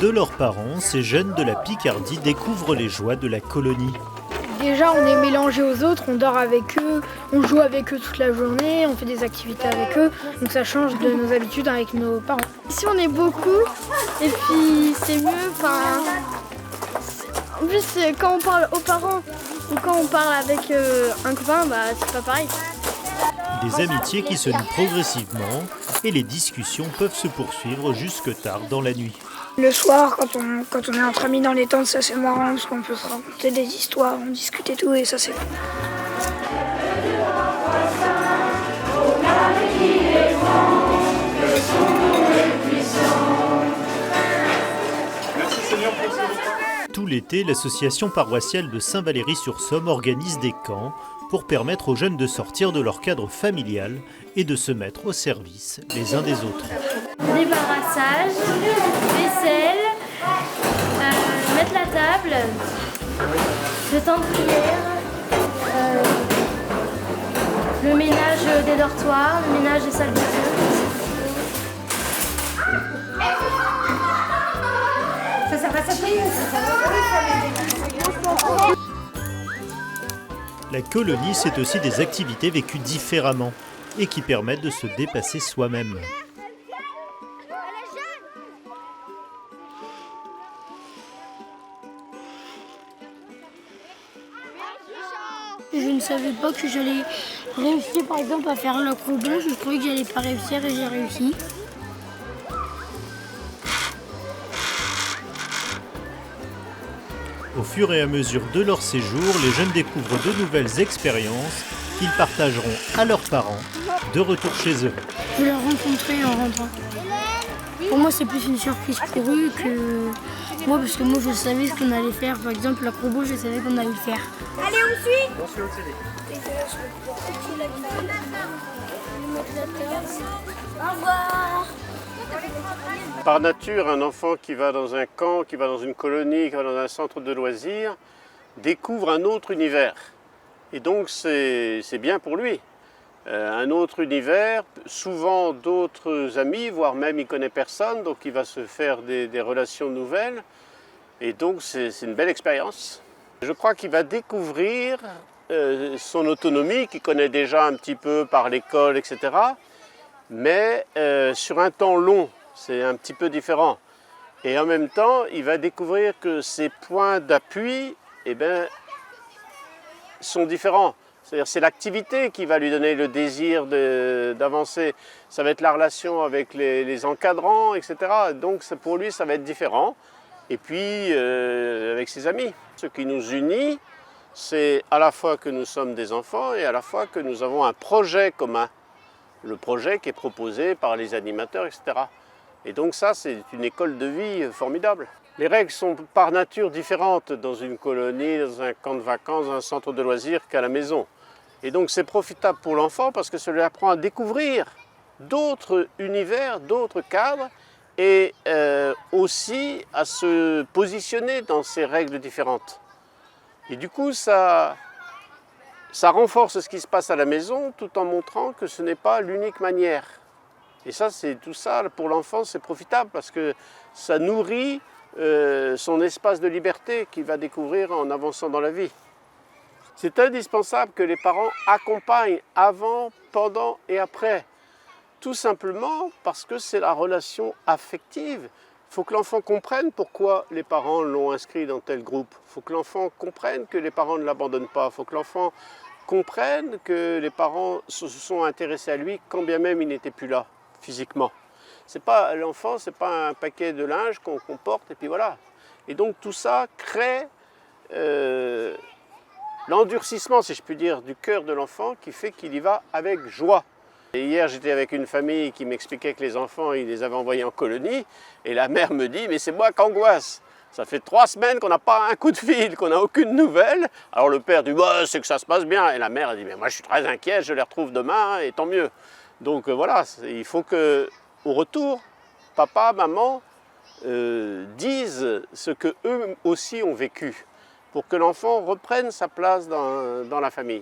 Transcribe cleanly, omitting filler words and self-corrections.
de leurs parents, ces jeunes de la Picardie découvrent les joies de la colonie. Déjà, on est mélangés aux autres, on dort avec eux, on joue avec eux toute la journée, on fait des activités avec eux, donc ça change de nos habitudes avec nos parents. Ici, on est beaucoup, et puis c'est mieux, en plus, quand on parle aux parents ou quand on parle avec un copain, c'est pas pareil. Des amitiés qui se nouent progressivement et les discussions peuvent se poursuivre jusque tard dans la nuit. Le soir, quand on est entre amis dans les tentes, ça c'est marrant parce qu'on peut se raconter des histoires, on discute et tout, et ça c'est bon. Tout l'été, l'association paroissiale de Saint-Valery-sur-Somme organise des camps pour permettre aux jeunes de sortir de leur cadre familial et de se mettre au service les uns des autres. Débarrassage, vaisselle, mettre la table, le temps de prière, le ménage des dortoirs, le ménage des salles de jeu. Ça va s'appeler. La colonie, c'est aussi des activités vécues différemment et qui permettent de se dépasser soi-même. Je ne savais pas que j'allais réussir par exemple à faire l'acrobranche, je croyais que j'allais pas réussir et j'ai réussi. Au fur et à mesure de leur séjour, les jeunes découvrent de nouvelles expériences qu'ils partageront à leurs parents de retour chez eux. Je l'ai rencontré en rentrant. Pour moi, c'est plus une surprise pour eux que moi, parce que moi, je savais ce qu'on allait faire. Par exemple, l'acrobo, je savais qu'on allait le faire. Allez, on suit. On suit au CD. Au revoir. Par nature, un enfant qui va dans un camp, qui va dans une colonie, qui va dans un centre de loisirs, découvre un autre univers. Et donc c'est bien pour lui. Un autre univers, souvent d'autres amis, voire même il ne connaît personne, donc il va se faire des relations nouvelles. Et donc c'est une belle expérience. Je crois qu'il va découvrir son autonomie, qu'il connaît déjà un petit peu par l'école, etc. Mais sur un temps long. C'est un petit peu différent. Et en même temps, il va découvrir que ses points d'appui sont différents. C'est-à-dire c'est l'activité qui va lui donner le désir d'avancer. Ça va être la relation avec les encadrants, etc. Donc pour lui, ça va être différent. Et puis avec ses amis. Ce qui nous unit, c'est à la fois que nous sommes des enfants et à la fois que nous avons un projet commun. Le projet qui est proposé par les animateurs, etc. Et donc ça, c'est une école de vie formidable. Les règles sont par nature différentes dans une colonie, dans un camp de vacances, dans un centre de loisirs qu'à la maison. Et donc c'est profitable pour l'enfant parce que ça lui apprend à découvrir d'autres univers, d'autres cadres et aussi à se positionner dans ces règles différentes. Et du coup, ça renforce ce qui se passe à la maison tout en montrant que ce n'est pas l'unique manière. Et ça, tout ça, pour l'enfant, c'est profitable parce que ça nourrit son espace de liberté qu'il va découvrir en avançant dans la vie. C'est indispensable que les parents accompagnent avant, pendant et après. Tout simplement parce que c'est la relation affective. Il faut que l'enfant comprenne pourquoi les parents l'ont inscrit dans tel groupe. Il faut que l'enfant comprenne que les parents ne l'abandonnent pas. Il faut que l'enfant comprenne que les parents se sont intéressés à lui quand bien même il n'était plus là. Physiquement. L'enfant, ce n'est pas un paquet de linge qu'on porte et puis voilà. Et donc tout ça crée l'endurcissement, si je puis dire, du cœur de l'enfant qui fait qu'il y va avec joie. Et hier, j'étais avec une famille qui m'expliquait que les enfants, ils les avaient envoyés en colonie et la mère me dit « mais c'est moi qui angoisse ». Ça fait 3 semaines qu'on n'a pas un coup de fil, qu'on n'a aucune nouvelle. Alors le père dit bah, « c'est que ça se passe bien ». Et la mère elle dit « mais moi je suis très inquiète, je les retrouve demain et tant mieux ». Donc voilà, il faut qu'au retour, papa, maman disent ce qu'eux aussi ont vécu pour que l'enfant reprenne sa place dans la famille.